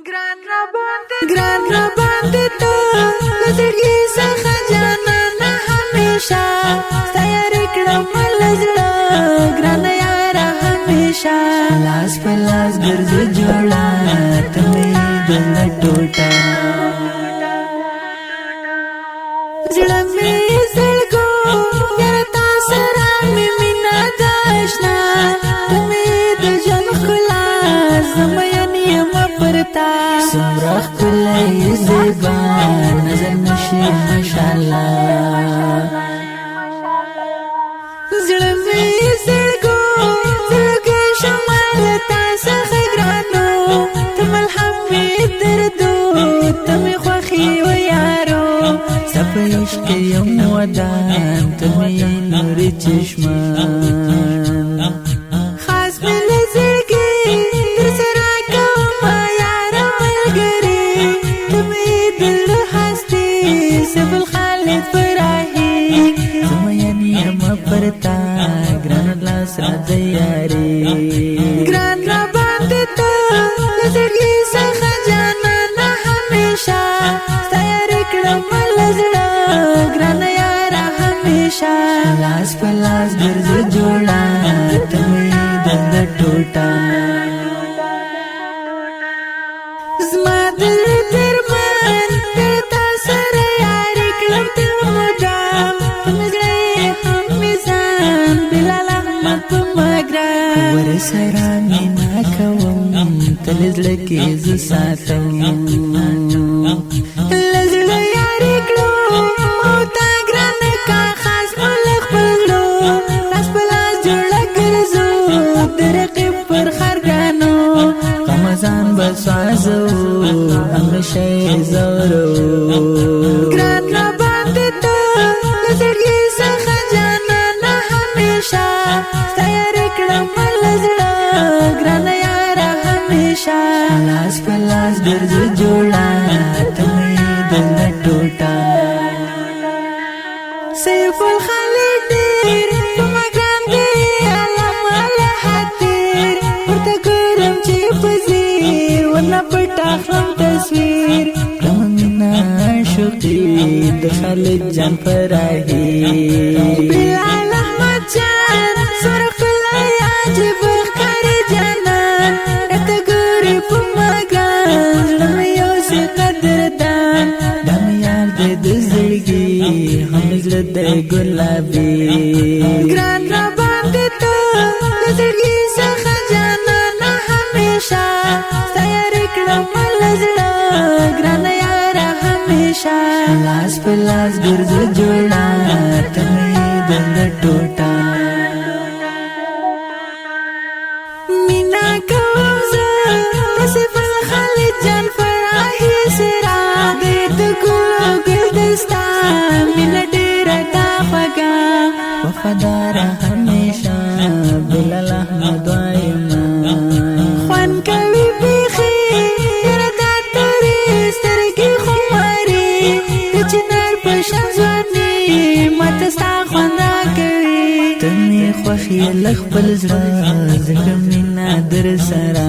ګران را باندې ته لزړګي څخه جانانه همیشه ستا یاري کړم له زړه ګرانه یاره همیشه لاس په لاس ګرځې جوړه ته مې د زړه ټوټه زړه مې زړګو یاره تا سره مې مینه ده اشنا ته مې د ژوند ښکلا زما پرتا سمرا ښکلی زیبا نظر نشي ماشاءالله زړه مې زړګو زړګی شمال تا څخه ګرانو ته ملهم مې دردو ته مې خوښي و یارو ستا په عشق یم ودان ته مې نورې چشمان خاص مې له زړګي در سره سيف الخالد فراهي زما يعني ما پرتا ګران لاس را دیاري ګران را باندې ته لزړګي څخه جانانه همیشه ستا یاري کړم له زړه ګران یاره همیشه لاس په لاس ګرځې جوړه ته مې د زړه ټوټه زما دل درمان درته سره یاري کړم تر مدام په زړه هم میزان بلال احمد په مګرام ورسره مینا کوم تل زړه کې زه ساتم له زړه یاري کړم او تا ګران کا خاص ملک پلو لاس په لاس جوړه ګرځو د رقیب پر خرګانو رمضان بسوازو همیشه زورو ګران را باندې ته لزړګي څخه جانانه همیشه ستا یاري کړم له زړه ګران یاره همیشه لاس په لاس ګرځې جوړه ته مې د زړه ټوټه سیف الخالد ډېر په ما ګران دی علامه له حتیر ورته ګورم چې په ځیر ورنه پټ اخلم تصویر کړم مینا شوقي د خالد جان فراهي بلال احمد جان سره ښکلی عجیب ښکاري جانان راته ګوري په ما ګران زړه مې یو څه قدردان دا مې یار دی د زړګي هم زړه دی ګلابي ګران را باندې ته له زړګي څخه جانانه همیشه ستا یاري کړم له زړه ګران یاره همیشه لاس په لاس ګرځې جوړه ته مې د زړه ټوټه مینا کوم زه د سیف الخالد جان فراهي سره د ګلو ګلدستان مینا ډېره تا خوږه وفاداره همیشه بلال احمد وایم خوند کوي بیخي یاره تا تورې سترګې خماري د چنار په شان ځواني ماته ستا خوند راکوي ته مې خوښ یې له خپل زړه ځکه مینه در سره